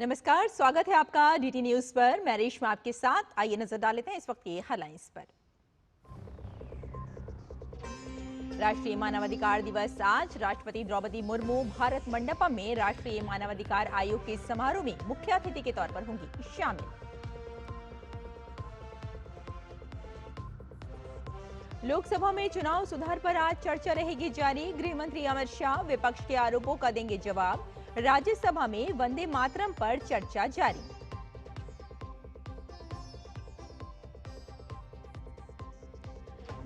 नमस्कार, स्वागत है आपका डीटी न्यूज पर। मैं रेशमा आपके साथ। आइए नजर डाल लेते हैं इस वक्त की हेडलाइंस पर। राष्ट्रीय मानवाधिकार दिवस आज। राष्ट्रपति द्रौपदी मुर्मू भारत मंडपम में राष्ट्रीय मानवाधिकार आयोग के समारोह में मुख्य अतिथि के तौर पर होंगी शामिल। लोकसभा में चुनाव सुधार पर आज चर्चा रहेगी जारी। गृह मंत्री अमित शाह विपक्ष के आरोपों का देंगे जवाब। राज्यसभा में वंदे मातरम पर चर्चा जारी।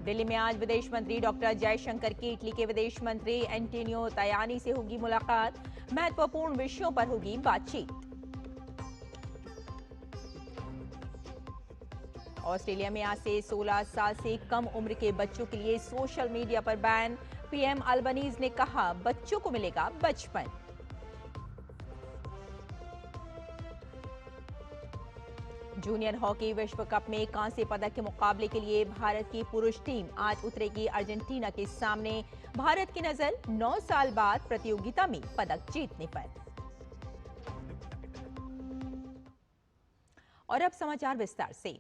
दिल्ली में आज विदेश मंत्री डॉक्टर जयशंकर की इटली के विदेश मंत्री एंटोनियो तायानी से होगी मुलाकात। महत्वपूर्ण विषयों पर होगी बातचीत। ऑस्ट्रेलिया में आज से 16 साल से कम उम्र के बच्चों के लिए सोशल मीडिया पर बैन। पीएम अल्बनीज ने कहा, बच्चों को मिलेगा बचपन। जूनियर हॉकी विश्व कप में कांस्य पदक के मुकाबले के लिए भारत की पुरुष टीम आज उतरेगी अर्जेंटीना के सामने। भारत की नजर 9 साल बाद प्रतियोगिता में पदक जीतने पर। और अब समाचार विस्तार से।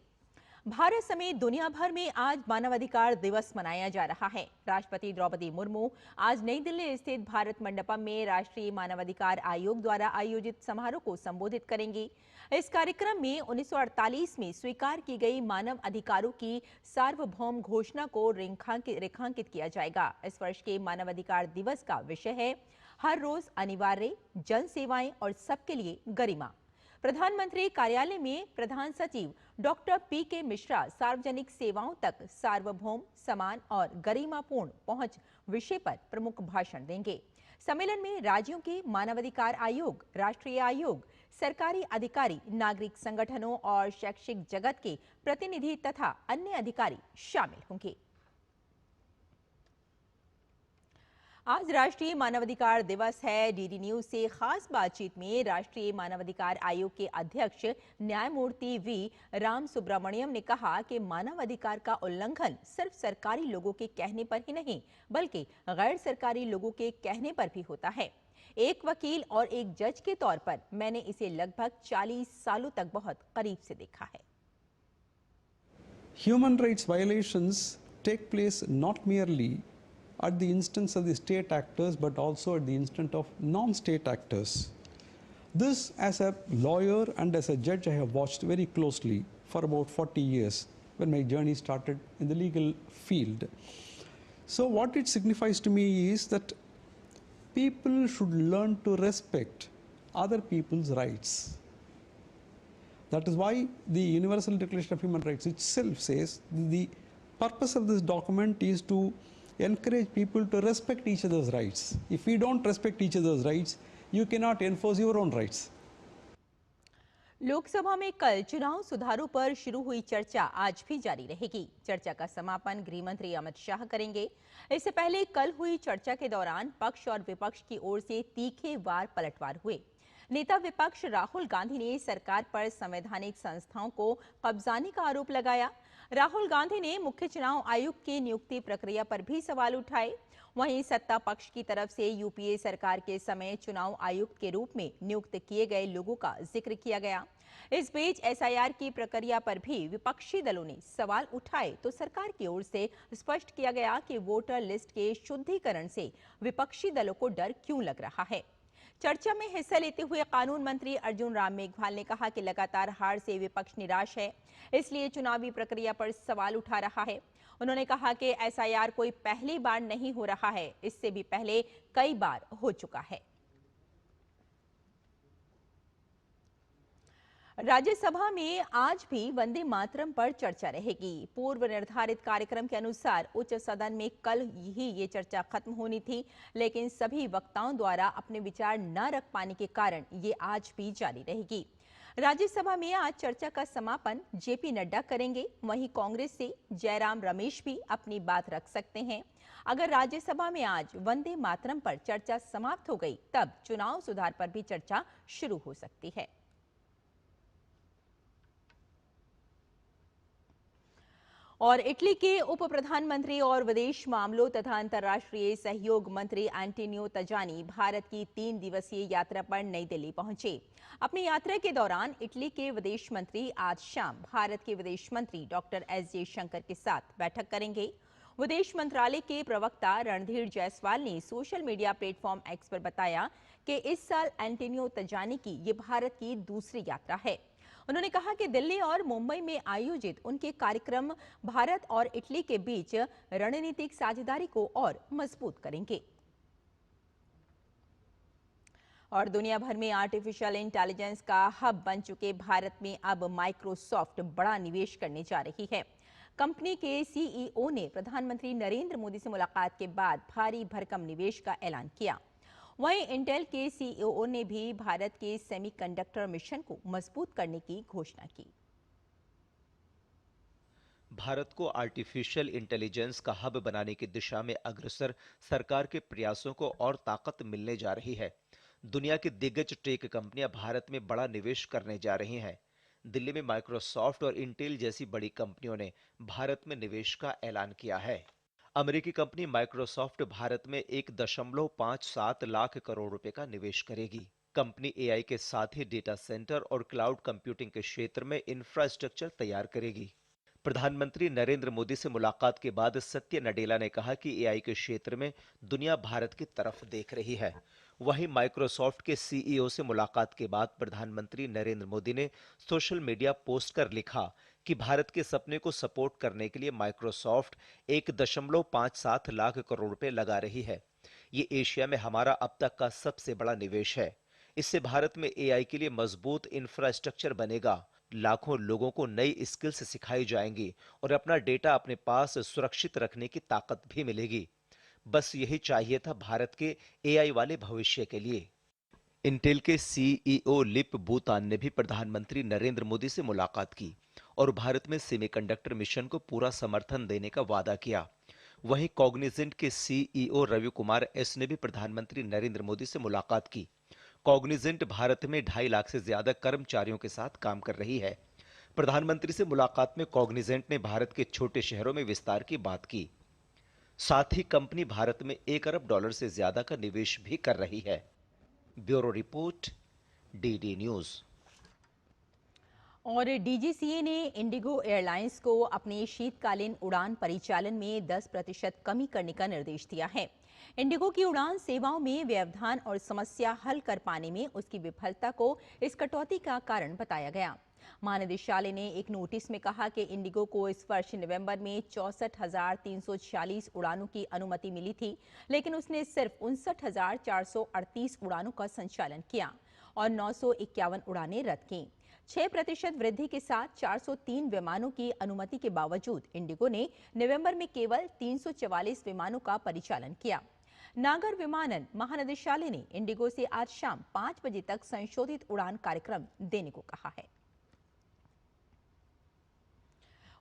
भारत समेत दुनिया भर में आज मानवाधिकार दिवस मनाया जा रहा है। राष्ट्रपति द्रौपदी मुर्मू आज नई दिल्ली स्थित भारत मंडपम में राष्ट्रीय मानवाधिकार आयोग द्वारा आयोजित समारोह को संबोधित करेंगी। इस कार्यक्रम में 1948 में स्वीकार की गई मानव अधिकारों की सार्वभौम घोषणा को रेखांकित किया जाएगा। इस वर्ष के मानवाधिकार दिवस का विषय है, हर रोज अनिवार्य, जन सेवाएं और सबके लिए गरिमा। प्रधानमंत्री कार्यालय में प्रधान सचिव डॉक्टर पीके मिश्रा सार्वजनिक सेवाओं तक सार्वभौम, समान और गरिमापूर्ण पहुंच विषय पर प्रमुख भाषण देंगे। सम्मेलन में राज्यों के मानवाधिकार आयोग, राष्ट्रीय आयोग, सरकारी अधिकारी, नागरिक संगठनों और शैक्षिक जगत के प्रतिनिधि तथा अन्य अधिकारी शामिल होंगे। आज राष्ट्रीय मानवाधिकार दिवस है। डीडी न्यूज से खास बातचीत में राष्ट्रीय मानवाधिकार आयोग के अध्यक्ष न्यायमूर्ति वी राम सुब्रमण्यम ने कहा कि मानवाधिकार का उल्लंघन सिर्फ सरकारी लोगों के कहने पर ही नहीं, बल्कि गैर सरकारी लोगों के कहने पर भी होता है। एक वकील और एक जज के तौर पर मैंने इसे लगभग 40 सालों तक बहुत करीब से देखा है। Human rights violations take place not merely at the instance of the state actors but also at the instance of non-state actors. This, as a lawyer and as a judge, I have watched very closely for about 40 years when my journey started in the legal field. So what it signifies to me is that people should learn to respect other people's rights. That is why the Universal Declaration of Human Rights itself says the purpose of this document is to encourage people to respect each other's rights. If we don't respect each other's rights, you cannot enforce your own rights. Lok Sabha में कल चुनाव सुधारों पर शुरू हुई चर्चा आज भी जारी रहेगी। चर्चा का समापन गृह मंत्री अमित शाह करेंगे। इससे पहले कल हुई चर्चा के दौरान पक्ष और विपक्ष की ओर से तीखे वार पलटवार हुए। नेता विपक्ष राहुल गांधी ने सरकार पर संवैधानिक संस्थाओं को कब्जाने का आरोप लगाया। राहुल गांधी ने मुख्य चुनाव आयुक्त की नियुक्ति प्रक्रिया पर भी सवाल उठाए। वहीं सत्ता पक्ष की तरफ से यूपीए सरकार के समय चुनाव आयुक्त के रूप में नियुक्त किए गए लोगों का जिक्र किया गया। इस बीच एसआईआर की प्रक्रिया पर भी विपक्षी दलों ने सवाल उठाए तो सरकार की ओर से स्पष्ट किया गया कि वोटर लिस्ट के शुद्धिकरण से विपक्षी दलों को डर क्यों लग रहा है। चर्चा में हिस्सा लेते हुए कानून मंत्री अर्जुन राम मेघवाल ने कहा कि लगातार हार से विपक्ष निराश है, इसलिए चुनावी प्रक्रिया पर सवाल उठा रहा है। उन्होंने कहा कि एसआईआर कोई पहली बार नहीं हो रहा है, इससे भी पहले कई बार हो चुका है। राज्यसभा में आज भी वंदे मातरम पर चर्चा रहेगी। पूर्व निर्धारित कार्यक्रम के अनुसार उच्च सदन में कल ही ये चर्चा खत्म होनी थी, लेकिन सभी वक्ताओं द्वारा अपने विचार न रख पाने के कारण ये आज भी जारी रहेगी। राज्यसभा में आज चर्चा का समापन जेपी नड्डा करेंगे। वहीं कांग्रेस से जयराम रमेश भी अपनी बात रख सकते हैं। अगर राज्यसभा में आज वंदे मातरम पर चर्चा समाप्त हो गई, तब चुनाव सुधार पर भी चर्चा शुरू हो सकती है। और इटली के उप प्रधानमंत्री और विदेश मामलों तथा अंतर्राष्ट्रीय सहयोग मंत्री एंटोनियो तजानी भारत की 3 दिवसीय यात्रा पर नई दिल्ली पहुंचे। अपनी यात्रा के दौरान इटली के विदेश मंत्री आज शाम भारत के विदेश मंत्री डॉक्टर एस जयशंकर के साथ बैठक करेंगे। विदेश मंत्रालय के प्रवक्ता रणधीर जायसवाल ने सोशल मीडिया प्लेटफॉर्म एक्स पर बताया कि इस साल एंटोनियो तजानी की ये भारत की दूसरी यात्रा है। उन्होंने कहा कि दिल्ली और मुंबई में आयोजित उनके कार्यक्रम भारत और इटली के बीच रणनीतिक साझेदारी को और मजबूत करेंगे। और दुनिया भर में आर्टिफिशियल इंटेलिजेंस का हब बन चुके भारत में अब माइक्रोसॉफ्ट बड़ा निवेश करने जा रही है। कंपनी के सीईओ ने प्रधानमंत्री नरेंद्र मोदी से मुलाकात के बाद भारी भरकम निवेश का ऐलान किया। वहीं इंटेल के सीईओ ने भी भारत के सेमीकंडक्टर मिशन को मजबूत करने की घोषणा की। भारत को आर्टिफिशियल इंटेलिजेंस का हब बनाने की दिशा में अग्रसर सरकार के प्रयासों को और ताकत मिलने जा रही है। दुनिया की दिग्गज टेक कंपनियां भारत में बड़ा निवेश करने जा रही हैं। दिल्ली में माइक्रोसॉफ्ट और इंटेल जैसी बड़ी कंपनियों ने भारत में निवेश का ऐलान किया है। अमेरिकी कंपनी माइक्रोसॉफ्ट भारत में 1.57 लाख करोड़ रुपए का निवेश करेगी। कंपनी एआई के साथ ही डेटा सेंटर और क्लाउड कंप्यूटिंग के क्षेत्र में इंफ्रास्ट्रक्चर तैयार करेगी। प्रधानमंत्री नरेंद्र मोदी से मुलाकात के बाद सत्य नडेला ने कहा कि एआई के क्षेत्र में दुनिया भारत की तरफ देख रही है। वहीं माइक्रोसॉफ्ट के सीईओ से मुलाकात के बाद प्रधानमंत्री नरेंद्र मोदी ने सोशल मीडिया पोस्ट कर लिखा कि भारत के सपने को सपोर्ट करने के लिए माइक्रोसॉफ्ट 1.57 लाख करोड़ रुपए लगा रही है। ये एशिया में हमारा अब तक का सबसे बड़ा निवेश है। इससे भारत में एआई के लिए मजबूत इंफ्रास्ट्रक्चर बनेगा। लाखों लोगों को नई स्किल्स सिखाई जाएंगी और अपना डेटा अपने पास सुरक्षित रखने की ताकत भी मिलेगी। बस यही चाहिए था भारत के एआई वाले भविष्य के लिए। इंटेल के सीईओ लिप बूतान ने भी प्रधानमंत्री नरेंद्र मोदी से मुलाकात की और भारत में सेमीकंडक्टर मिशन को पूरा समर्थन देने का वादा किया। वहीं कॉग्निजेंट के सीईओ रवि कुमार एस ने भी प्रधानमंत्री नरेंद्र मोदी से मुलाकात की। कॉग्निजेंट भारत में 2.5 लाख से ज्यादा कर्मचारियों के साथ काम कर रही है। प्रधानमंत्री से मुलाकात में कॉग्निजेंट ने भारत के छोटे शहरों में विस्तार की बात की। साथ ही कंपनी भारत में $1 अरब से ज्यादा का निवेश भी कर रही है। Bureau report, DD news. और डीजीसीए ने इंडिगो एयरलाइंस को अपने शीतकालीन उड़ान परिचालन में 10% कमी करने का निर्देश दिया है। इंडिगो की उड़ान सेवाओं में व्यवधान और समस्या हल कर पाने में उसकी विफलता को इस कटौती का कारण बताया गया। महानिदेशालय ने एक नोटिस में कहा कि इंडिगो को इस वर्ष नवंबर में 64,346 उड़ानों की अनुमति मिली थी, लेकिन उसने सिर्फ 59,438 उड़ानों का संचालन किया और 951 उड़ानें रद्द की। 6% वृद्धि के साथ 403 विमानों की अनुमति के बावजूद इंडिगो ने नवंबर में केवल 344 विमानों का परिचालन किया। नागर विमानन महानिदेशालय ने इंडिगो से आज शाम 5 बजे तक संशोधित उड़ान कार्यक्रम देने को कहा है।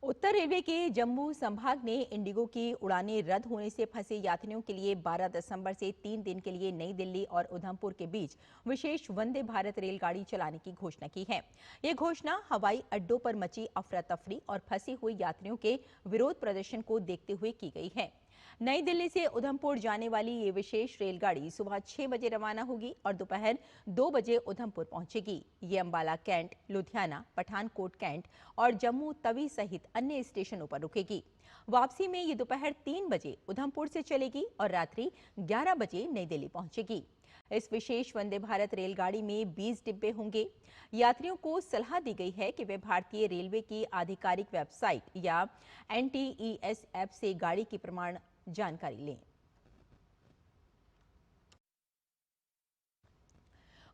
उत्तर रेलवे के जम्मू संभाग ने इंडिगो की उड़ानें रद्द होने से फंसे यात्रियों के लिए 12 दिसंबर से 3 दिन के लिए नई दिल्ली और उधमपुर के बीच विशेष वंदे भारत रेलगाड़ी चलाने की घोषणा की है। ये घोषणा हवाई अड्डों पर मची अफरा तफरी और फंसे हुए यात्रियों के विरोध प्रदर्शन को देखते हुए की गई है। नई दिल्ली से उधमपुर जाने वाली ये विशेष रेलगाड़ी सुबह 6 बजे रवाना होगी और दोपहर 2 बजे उधमपुर पहुंचेगी। ये अंबाला कैंट, लुधियाना, पठानकोट कैंट और जम्मू तवी सहित अन्य स्टेशनों पर रुकेगी। वापसी में ये दोपहर 3 बजे उधमपुर से चलेगी और रात्रि 11 बजे नई दिल्ली पहुंचेगी। इस विशेष वंदे भारत रेलगाड़ी में 20 डिब्बे होंगे। यात्रियों को सलाह दी गई है कि वे भारतीय रेलवे की आधिकारिक वेबसाइट या NTES ऐप से गाड़ी की प्रमाण जानकारी लें।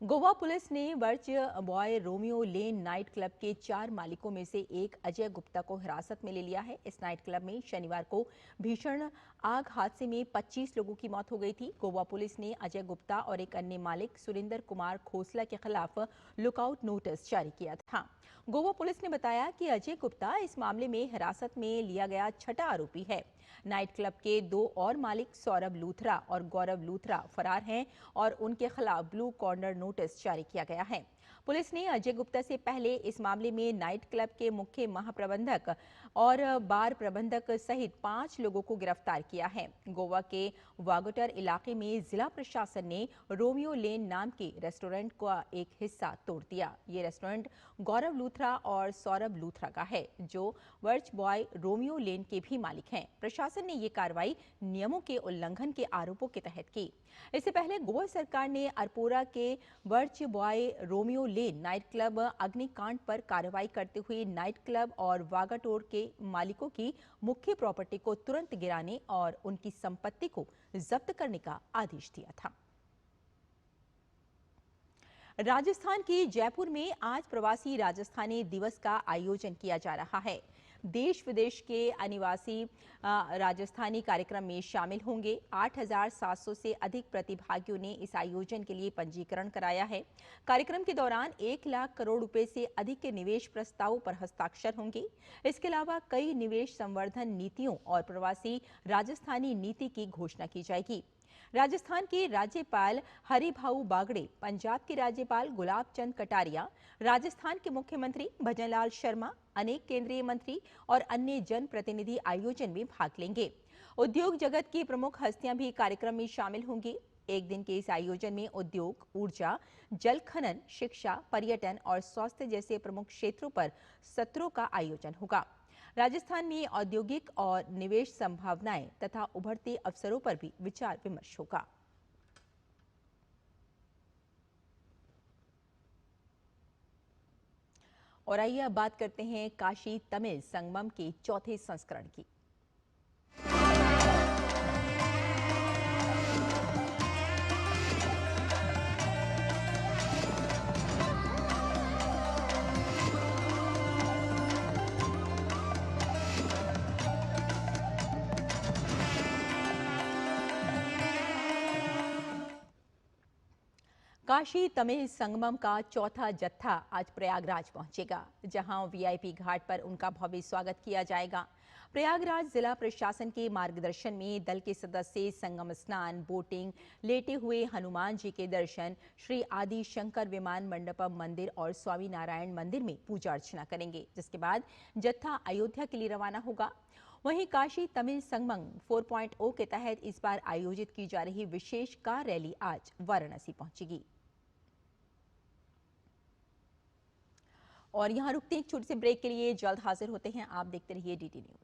गोवा पुलिस ने वर्च boy Romeo Lane night club के 4 मालिकों में से एक अजय गुप्ता को हिरासत में ले लिया है। इस नाइट क्लब में शनिवार को भीषण आग हादसे में 25 लोगों की मौत हो गई थी। गोवा पुलिस ने अजय गुप्ता और एक अन्य मालिक सुरेंद्र कुमार खोसला के खिलाफ लुकआउट नोटिस जारी किया था। गोवा पुलिस ने बताया कि अजय गुप्ता इस मामले में हिरासत में लिया गया 6ठा आरोपी है। नाइट क्लब के 2 और मालिक सौरभ लूथरा और गौरव लूथरा फरार हैं और उनके खिलाफ ब्लू कॉर्नर नोटिस जारी किया गया है। पुलिस ने अजय गुप्ता से पहले इस मामले में नाइट क्लब के मुख्य महाप्रबंधक और बार प्रबंधक सहित 5 लोगों को गिरफ्तार किया है। गोवा के वागोटर इलाके में जिला प्रशासन ने रोमियो लेन नाम के रेस्टोरेंट का एक हिस्सा तोड़ दिया। ये रेस्टोरेंट गौरव लूथरा और सौरभ लूथरा का है, जो वर्च बॉय रोमियो लेन के भी मालिक हैं। प्रशासन ने ये कार्रवाई नियमों के उल्लंघन के आरोपों के तहत की। इससे पहले गोवा सरकार ने अरपोरा के वर्च boy Romeo Lane night club अग्निकांड पर कार्रवाई करते हुए नाइट क्लब और वागाटोर के मालिकों की मुख्य प्रॉपर्टी को तुरंत गिराने और उनकी संपत्ति को जब्त करने का आदेश दिया था। राजस्थान के जयपुर में आज प्रवासी राजस्थानी दिवस का आयोजन किया जा रहा है। देश विदेश के अनिवासी राजस्थानी कार्यक्रम में शामिल होंगे। 8,700 से अधिक प्रतिभागियों ने इस आयोजन के लिए पंजीकरण कराया है। कार्यक्रम के दौरान 1 लाख करोड़ रुपए से अधिक के निवेश प्रस्तावों पर हस्ताक्षर होंगे। इसके अलावा कई निवेश संवर्धन नीतियों और प्रवासी राजस्थानी नीति की घोषणा की जाएगी। राजस्थान के राज्यपाल हरिभाऊ बागड़े, पंजाब के राज्यपाल गुलाब चंद कटारिया, राजस्थान के मुख्यमंत्री भजनलाल शर्मा, अनेक केंद्रीय मंत्री और अन्य जनप्रतिनिधि आयोजन में भाग लेंगे। उद्योग जगत की प्रमुख हस्तियां भी कार्यक्रम में शामिल होंगी। एक दिन के इस आयोजन में उद्योग, ऊर्जा, जल खनन, शिक्षा, पर्यटन और स्वास्थ्य जैसे प्रमुख क्षेत्रों पर सत्रों का आयोजन होगा। राजस्थान में औद्योगिक और निवेश संभावनाएं तथा उभरते अवसरों पर भी विचार विमर्श होगा। और आइए अब बात करते हैं काशी तमिल संगमम के चौथे संस्करण की। काशी तमिल संगमम का चौथा जत्था आज प्रयागराज पहुंचेगा, जहां वीआईपी घाट पर उनका भव्य स्वागत किया जाएगा। प्रयागराज जिला प्रशासन के मार्गदर्शन में दल के सदस्य संगम स्नान, बोटिंग, लेटे हुए हनुमान जी के दर्शन, श्री आदि शंकर विमान मंडपम मंदिर और स्वामी नारायण मंदिर में पूजा अर्चना करेंगे, जिसके बाद जत्था अयोध्या के लिए रवाना होगा। वहीं काशी तमिल संगमम 4.0 के तहत इस बार आयोजित की जा रही विशेष कार रैली आज वाराणसी पहुंचेगी। और यहां रुकते हैं एक छोटे से ब्रेक के लिए, जल्द हाजिर होते हैं। आप देखते रहिए डीटी न्यूज।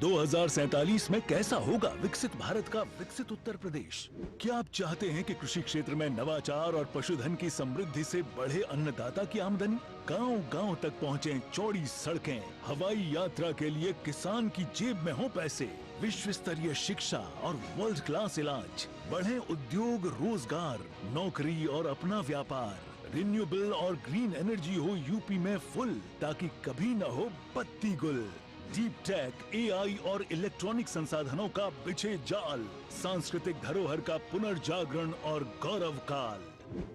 2047 में कैसा होगा विकसित भारत का विकसित उत्तर प्रदेश? क्या आप चाहते हैं कि कृषि क्षेत्र में नवाचार और पशुधन की समृद्धि से बढ़े अन्नदाता की आमदनी, गांव-गांव तक पहुंचे चौड़ी सड़कें, हवाई यात्रा के लिए किसान की जेब में हो पैसे, विश्व स्तरीय शिक्षा और वर्ल्ड क्लास इलाज, बढ़े उद्योग, रोजगार, नौकरी और अपना व्यापार, रिन्यूएबल और ग्रीन एनर्जी हो यूपी में फुल, ताकि कभी न हो बत्ती गुल। डीप टेक, एआई और इलेक्ट्रॉनिक संसाधनों का बिछे जाल, सांस्कृतिक धरोहर का पुनर्जागरण और गौरव काल।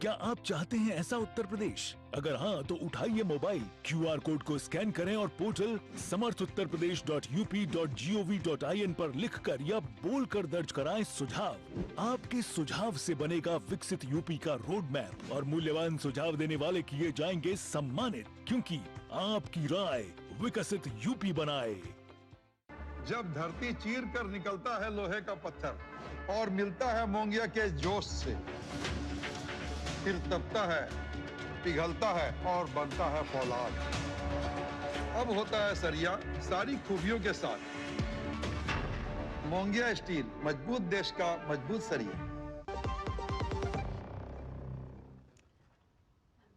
क्या आप चाहते हैं ऐसा उत्तर प्रदेश? अगर हाँ, तो उठाइए मोबाइल, क्यूआर कोड को स्कैन करें और पोर्टल samarthuttarpradesh.up.gov.in पर लिखकर या बोलकर दर्ज कराएं सुझाव। आपके सुझाव से बनेगा विकसित यूपी का रोड मैप और मूल्यवान सुझाव देने वाले किए जाएंगे सम्मानित, क्योंकि आपकी राय विकसित यूपी बनाए। जब धरती चीर कर निकलता है लोहे का पत्थर और मिलता है मोंगिया के जोश से, फिर तपता है, पिघलता है और बनता है फौलाद। अब होता है सरिया सारी खूबियों के साथ। मोंगिया स्टील, मजबूत देश का मजबूत सरिया।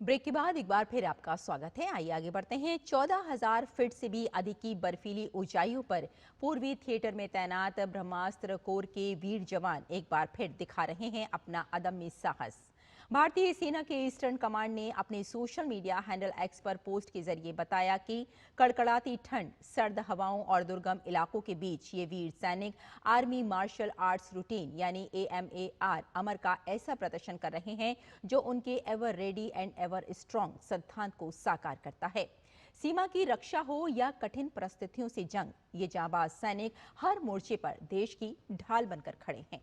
ब्रेक के बाद एक बार फिर आपका स्वागत है। आइए आगे बढ़ते हैं। 14,000 फीट से भी अधिक की बर्फीली ऊंचाइयों पर पूर्वी थिएटर में तैनात ब्रह्मास्त्र कोर के वीर जवान एक बार फिर दिखा रहे हैं अपना अदम्य साहस। भारतीय सेना के ईस्टर्न कमांड ने अपने सोशल मीडिया हैंडल एक्स पर पोस्ट के जरिए बताया कि कड़कड़ाती ठंड, सर्द हवाओं और दुर्गम इलाकों के बीच ये वीर सैनिक आर्मी मार्शल आर्ट्स रूटीन यानी AMAR अमर का ऐसा प्रदर्शन कर रहे हैं जो उनके ever ready and ever strong सिद्धांत को साकार करता है। सीमा की रक्षा हो या कठिन परिस्थितियों से जंग, ये जांबाज सैनिक हर मोर्चे पर देश की ढाल बनकर खड़े हैं।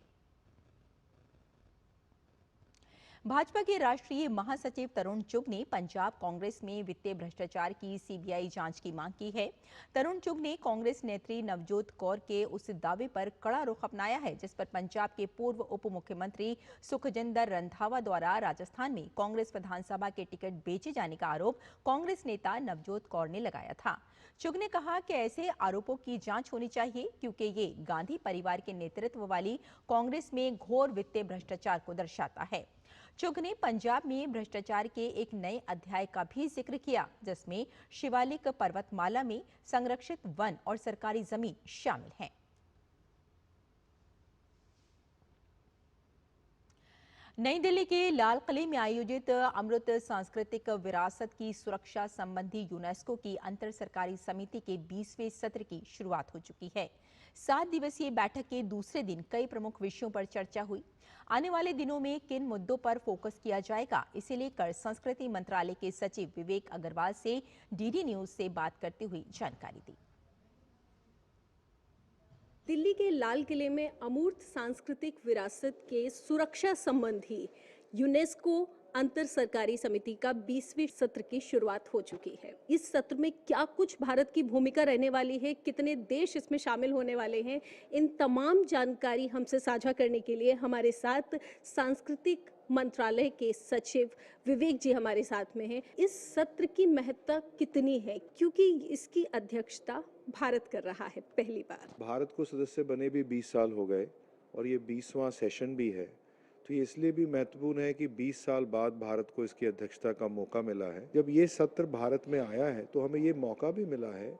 भाजपा के राष्ट्रीय महासचिव तरुण चुग ने पंजाब कांग्रेस में वित्तीय भ्रष्टाचार की सीबीआई जांच की मांग की है। तरुण चुग ने कांग्रेस नेत्री नवजोत कौर के उस दावे पर कड़ा रुख अपनाया है जिस पर पंजाब के पूर्व उप मुख्यमंत्री सुखजिंदर रंधावा द्वारा राजस्थान में कांग्रेस विधानसभा के टिकट बेचे जाने का आरोप कांग्रेस नेता नवजोत कौर ने लगाया था। चुग ने कहा कि ऐसे आरोपों की जांच होनी चाहिए क्योंकि ये गांधी परिवार के नेतृत्व वाली कांग्रेस में घोर वित्तीय भ्रष्टाचार को दर्शाता है। चुग ने पंजाब में भ्रष्टाचार के एक नए अध्याय का भी जिक्र किया जिसमें शिवालिक पर्वतमाला में संरक्षित वन और सरकारी जमीन शामिल हैं। नई दिल्ली के लाल किले में आयोजित अमृत सांस्कृतिक विरासत की सुरक्षा संबंधी यूनेस्को की अंतर सरकारी समिति के 20वें सत्र की शुरुआत हो चुकी है। 7 दिवसीय बैठक के दूसरे दिन कई प्रमुख विषयों पर चर्चा हुई। आने वाले दिनों में किन मुद्दों पर फोकस किया जाएगा, इसे लेकर संस्कृति मंत्रालय के सचिव विवेक अग्रवाल से डीडी न्यूज से बात करते हुए जानकारी दी। दिल्ली के लाल किले में अमूर्त सांस्कृतिक विरासत के सुरक्षा संबंधी यूनेस्को अंतर सरकारी समिति का 20वें सत्र की शुरुआत हो चुकी है। इस सत्र में क्या कुछ भारत की भूमिका रहने वाली है, कितने देश इसमें शामिल होने वाले हैं, इन तमाम जानकारी हमसे साझा करने के लिए हमारे साथ सांस्कृतिक मंत्रालय के सचिव विवेक जी हमारे साथ में हैं। इस सत्र की महत्ता कितनी है, क्योंकि इसकी अध्यक्षता भारत कर रहा है पहली बार। भारत को सदस्य बने भी 20 साल हो गए और ये 20वां सेशन भी है, तो ये इसलिए भी महत्वपूर्ण है कि 20 साल बाद भारत को इसकी अध्यक्षता का मौका मिला है। जब ये सत्र भारत में आया है तो हमें ये मौका भी मिला है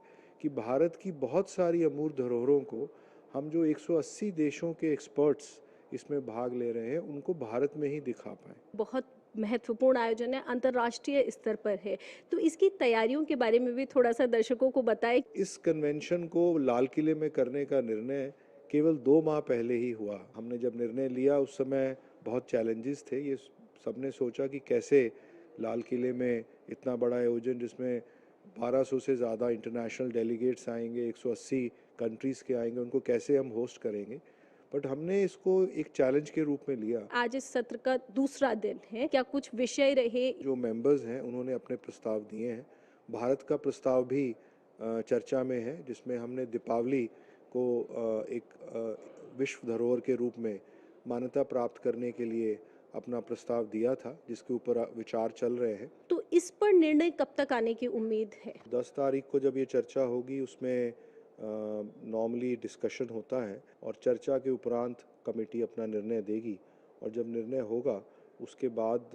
कि भारत की बहुत सारी अमूर्त धरोहरों को हम जो 180 देशों के एक्सपर्ट्स इसमें भाग ले रहे हैं उनको भारत में ही दिखा पाएं। बहुत महत्वपूर्ण आयोजन है, अंतर्राष्ट्रीय स्तर पर है, तो इसकी तैयारियों के बारे में भी थोड़ा सा दर्शकों को बताएं। इस कन्वेंशन को लाल किले में करने का निर्णय केवल 2 माह पहले ही हुआ। हमने जब निर्णय लिया उस समय बहुत चैलेंजेस थे। ये सबने सोचा कि कैसे लाल किले में इतना बड़ा आयोजन जिसमें 1200 से ज़्यादा इंटरनेशनल डेलीगेट्स आएंगे, 180 कंट्रीज़ के आएंगे, उनको कैसे हम होस्ट करेंगे। बट हमने इसको एक चैलेंज के रूप में लिया। आज इस सत्र का दूसरा दिन है, क्या कुछ विषय रहे? जो मेंबर्स हैं उन्होंने अपने प्रस्ताव दिए हैं। भारत का प्रस्ताव भी चर्चा में है जिसमें हमने दीपावली को एक विश्व धरोहर के रूप में मान्यता प्राप्त करने के लिए अपना प्रस्ताव दिया था, जिसके ऊपर विचार चल रहे हैं। तो इस पर निर्णय कब तक आने की उम्मीद है? 10 तारीख को जब ये चर्चा होगी उसमें नॉर्मली डिस्कशन होता है और चर्चा के उपरांत कमेटी अपना निर्णय देगी और जब निर्णय होगा उसके बाद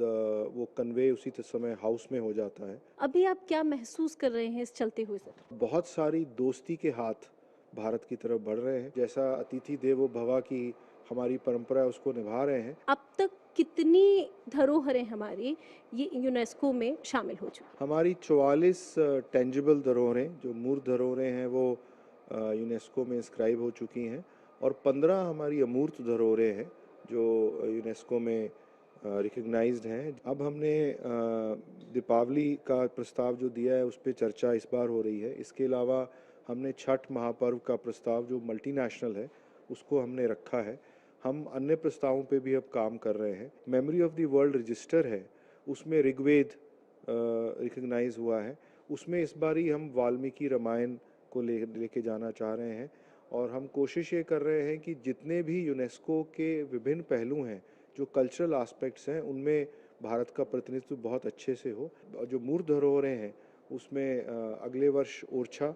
वो कन्वे उसी समय हाउस में हो जाता है। अभी आप क्या महसूस कर रहे हैं इस चलते हुए सत्र? बहुत सारी दोस्ती के हाथ भारत की तरफ बढ़ रहे हैं। जैसा अतिथि देवो भव की हमारी परंपरा है उसको निभा रहे हैं। अब तक कितनी धरोहरें हमारी ये यूनेस्को में शामिल हो चुकी? हमारी 44 टेंजिबल धरोहरें जो मूर्त धरोहरें हैं वो यूनेस्को में इंस्क्राइब हो चुकी हैं और 15 हमारी अमूर्त धरोहरें हैं जो यूनेस्को में रिकग्नाइज्ड हैं। अब हमने दीपावली का प्रस्ताव जो दिया है उस पर चर्चा इस बार हो रही है। इसके अलावा हमने छठ महापर्व का प्रस्ताव जो मल्टीनेशनल है उसको हमने रखा है। हम अन्य प्रस्तावों पे भी अब काम कर रहे हैं। Memory of the world register है, उसमें ऋग्वेद रिकग्नाइज हुआ है। उसमें इस बार ही हम वाल्मीकि रामायण को लेके जाना चाह रहे हैं और हम कोशिश ये कर रहे हैं कि जितने भी यूनेस्को के विभिन्न पहलू हैं जो कल्चरल एस्पेक्ट्स हैं उनमें भारत का प्रतिनिधित्व बहुत अच्छे से हो। जो मूर्त धरोहरें हैं उसमें अगले वर्ष ओरछा,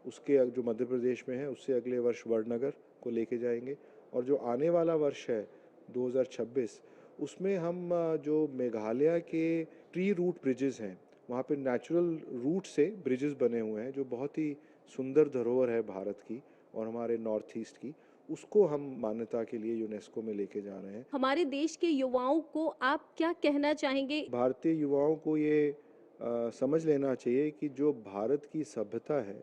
उसके जो मध्य प्रदेश में है उससे अगले वर्ष वडनगर को लेके जाएंगे और जो आने वाला वर्ष है 2026 उसमें हम जो मेघालय के ट्री रूट ब्रिजेस हैं वहाँ पे नेचुरल रूट से ब्रिजेस बने हुए हैं जो बहुत ही सुंदर धरोहर है भारत की और हमारे नॉर्थ ईस्ट की, उसको हम मान्यता के लिए यूनेस्को में लेके जा रहे हैं। हमारे देश के युवाओं को आप क्या कहना चाहेंगे? भारतीय युवाओं को ये समझ लेना चाहिए कि जो भारत की सभ्यता है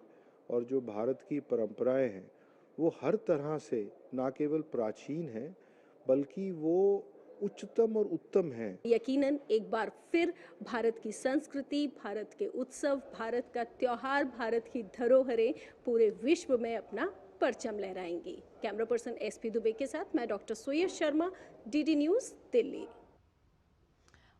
और जो भारत की परंपराएं हैं वो हर तरह से ना केवल प्राचीन है बल्कि वो उच्चतम और उत्तम है। यकीनन एक बार फिर भारत की संस्कृति, भारत के उत्सव, भारत का त्योहार, भारत की धरोहरें पूरे विश्व में अपना परचम लहराएंगी। कैमरा पर्सन SP दुबे के साथ मैं डॉक्टर सुयश शर्मा, DD न्यूज़, दिल्ली।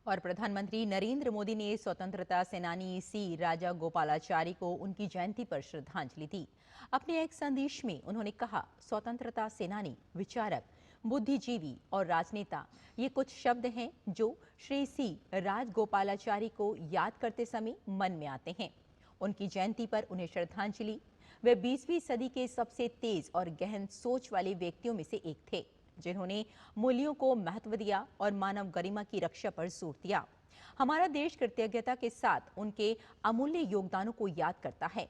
और प्रधानमंत्री नरेंद्र मोदी ने स्वतंत्रता सेनानी सी राजा गोपालाचारी को उनकी जयंती पर श्रद्धांजलि दी। अपने एक संदेश में उन्होंने कहा, स्वतंत्रता सेनानी, विचारक, बुद्धिजीवी और राजनेता, ये कुछ शब्द हैं जो श्री सी राजगोपालाचारी को याद करते समय मन में आते हैं। उनकी जयंती पर उन्हें श्रद्धांजलि। वे 20वीं सदी के सबसे तेज और गहन सोच वाले व्यक्तियों में से एक थे, जिन्होंने मूल्यों को महत्व दिया और मानव गरिमा की रक्षा पर जोर दिया। हमारा देश कृतज्ञता के साथ उनके अमूल्य योगदानों को याद करता है।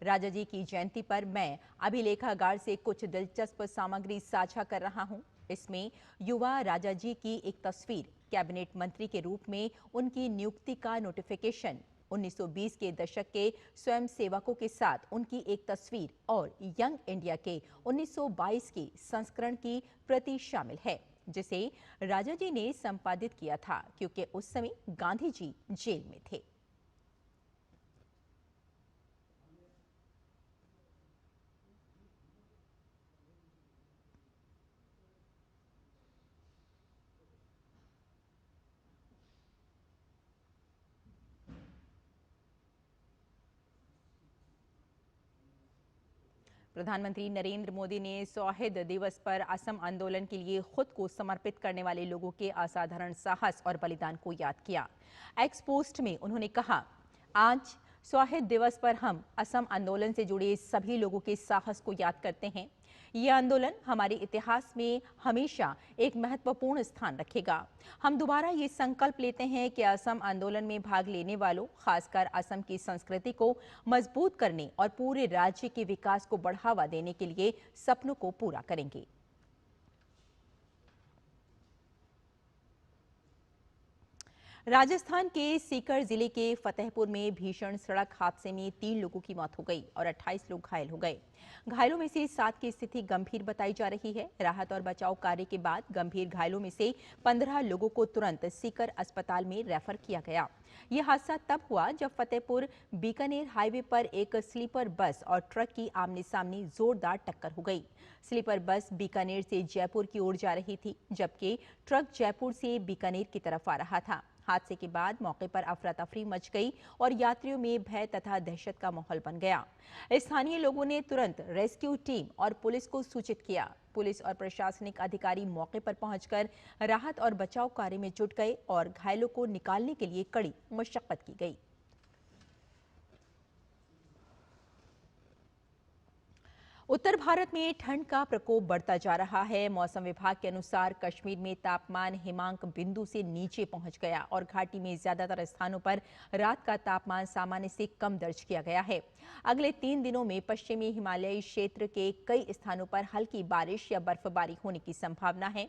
राजा जी की जयंती पर मैं अभिलेखागार से कुछ दिलचस्प सामग्री साझा कर रहा हूं। इसमें युवा राजा जी की एक तस्वीर, कैबिनेट मंत्री के रूप में उनकी नियुक्ति का नोटिफिकेशन, 1920 के दशक के स्वयं सेवकों के साथ उनकी एक तस्वीर और यंग इंडिया के 1922 के संस्करण की प्रति शामिल है, जिसे राजा जी ने संपादित किया था क्योंकि उस समय गांधी जी जेल में थे। प्रधानमंत्री नरेंद्र मोदी ने शहीद दिवस पर असम आंदोलन के लिए खुद को समर्पित करने वाले लोगों के असाधारण साहस और बलिदान को याद किया। एक्स पोस्ट में उन्होंने कहा, आज शहीद दिवस पर हम असम आंदोलन से जुड़े सभी लोगों के साहस को याद करते हैं। ये आंदोलन हमारे इतिहास में हमेशा एक महत्वपूर्ण स्थान रखेगा। हम दोबारा ये संकल्प लेते हैं कि असम आंदोलन में भाग लेने वालों, खासकर असम की संस्कृति को मजबूत करने और पूरे राज्य के विकास को बढ़ावा देने के लिए सपनों को पूरा करेंगे। राजस्थान के सीकर जिले के फतेहपुर में भीषण सड़क हादसे में 3 लोगों की मौत हो गई और 28 लोग घायल हो गए। घायलों में से 7 की स्थिति गंभीर बताई जा रही है। राहत और बचाव कार्य के बाद गंभीर घायलों में से 15 लोगों को तुरंत सीकर अस्पताल में रेफर किया गया। यह हादसा तब हुआ जब फतेहपुर बीकानेर हाईवे पर एक स्लीपर बस और ट्रक की आमने सामने जोरदार टक्कर हो गई। स्लीपर बस बीकानेर से जयपुर की ओर जा रही थी, जबकि ट्रक जयपुर से बीकानेर की तरफ आ रहा था। हादसे के बाद मौके पर अफरा तफरी मच गई और यात्रियों में भय तथा दहशत का माहौल बन गया। स्थानीय लोगों ने तुरंत रेस्क्यू टीम और पुलिस को सूचित किया। पुलिस और प्रशासनिक अधिकारी मौके पर पहुंचकर राहत और बचाव कार्य में जुट गए और घायलों को निकालने के लिए कड़ी मशक्कत की गई। उत्तर भारत में ठंड का प्रकोप बढ़ता जा रहा है। मौसम विभाग के अनुसार कश्मीर में तापमान हिमांक बिंदु से नीचे पहुंच गया और घाटी में ज्यादातर स्थानों पर रात का तापमान सामान्य से कम दर्ज किया गया है। अगले 3 दिनों में पश्चिमी हिमालयी क्षेत्र के कई स्थानों पर हल्की बारिश या बर्फबारी होने की संभावना है।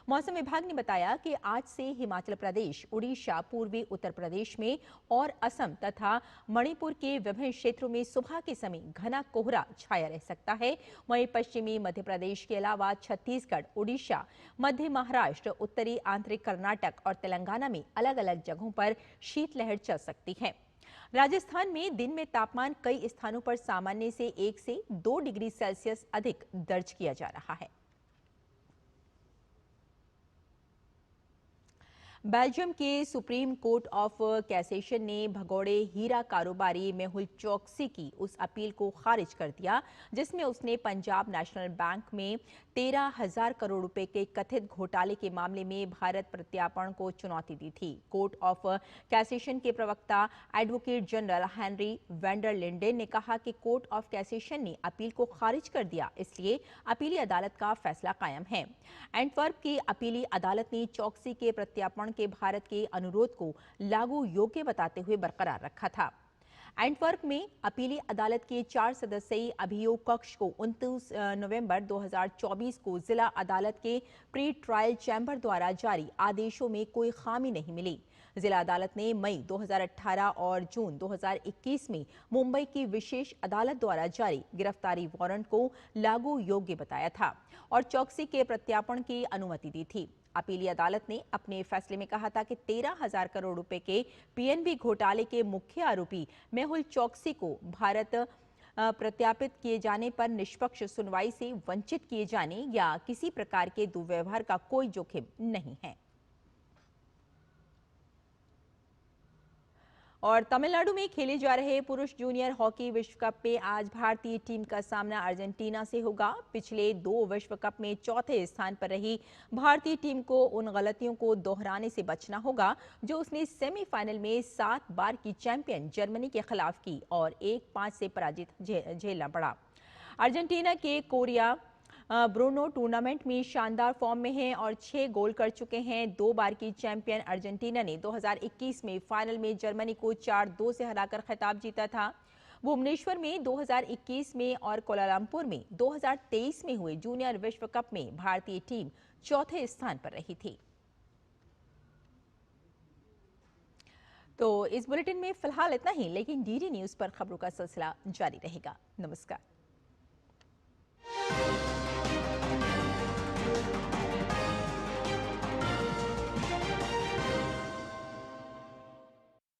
मौसम विभाग ने बताया कि आज से हिमाचल प्रदेश, उड़ीसा, पूर्वी उत्तर प्रदेश में और असम तथा मणिपुर के विभिन्न क्षेत्रों में सुबह के समय घना कोहरा छाया रह सकता है। वहीं पश्चिमी मध्य प्रदेश के अलावा छत्तीसगढ़, उड़ीसा, मध्य महाराष्ट्र, उत्तरी आंतरिक कर्नाटक और तेलंगाना में अलग अलग जगहों पर शीतलहर चल सकती है। राजस्थान में दिन में तापमान कई स्थानों पर सामान्य से 1 से 2 डिग्री सेल्सियस अधिक दर्ज किया जा रहा है। बेल्जियम के सुप्रीम कोर्ट ऑफ कैसेशन ने भगोड़े हीरा कारोबारी मेहुल चोकसी की उस अपील को खारिज कर दिया जिसमें उसने पंजाब नेशनल बैंक में 13,000 करोड़ रुपए के कथित घोटाले के मामले में भारत प्रत्यार्पण को चुनौती दी थी। कोर्ट ऑफ कैसेशन के प्रवक्ता advocate general Henry vendor Linde ने कहा कि कोर्ट ऑफ कैसेशन ने अपील को खारिज कर दिया, इसलिए अपीली अदालत का फैसला कायम है। एंटवर्प की अपीली अदालत ने चौकसी के प्रत्यार्पण के भारत के अनुरोध को लागू योग्य बताते हुए बरकरार रखा था। एंटवर्प में अपीली अदालत के 4 सदस्यीय अभियोग कक्ष को 29 नवंबर 2024 को जिला अदालत के प्री ट्रायल चैम्बर द्वारा जारी आदेशों में कोई खामी नहीं मिली। जिला अदालत ने मई 2018 और जून 2021 में मुंबई की विशेष अदालत द्वारा जारी गिरफ्तारी वारंट को लागू योग्य बताया था और चौकसी के प्रत्यार्पण की अनुमति दी थी। अपीली अदालत ने अपने फैसले में कहा था कि 13,000 करोड़ रुपए के पीएनबी घोटाले के मुख्य आरोपी मेहुल चोकसी को भारत प्रत्यार्पित किए जाने पर निष्पक्ष सुनवाई से वंचित किए जाने या किसी प्रकार के दुर्व्यवहार का कोई जोखिम नहीं है। और तमिलनाडु में खेले जा रहे पुरुष जूनियर हॉकी विश्व कप में आज भारतीय टीम का सामना अर्जेंटीना से होगा। पिछले 2 विश्व कप में चौथे स्थान पर रही भारतीय टीम को उन गलतियों को दोहराने से बचना होगा जो उसने सेमीफाइनल में 7 बार की चैंपियन जर्मनी के खिलाफ की और 1-5 से पराजित झेलना पड़ा। अर्जेंटीना के कोरिया ब्रूनो टूर्नामेंट में शानदार फॉर्म में हैं और 6 गोल कर चुके हैं। 2 बार की चैंपियन अर्जेंटीना ने 2021 में फाइनल में जर्मनी को 4-2 से हराकर खिताब जीता था। भुवनेश्वर में 2021 में और कोलालमपुर में 2023 में हुए जूनियर विश्व कप में भारतीय टीम चौथे स्थान पर रही थी। तो इस बुलेटिन में फिलहाल इतना ही, लेकिन डीडी न्यूज पर खबरों का सिलसिला जारी रहेगा। नमस्कार।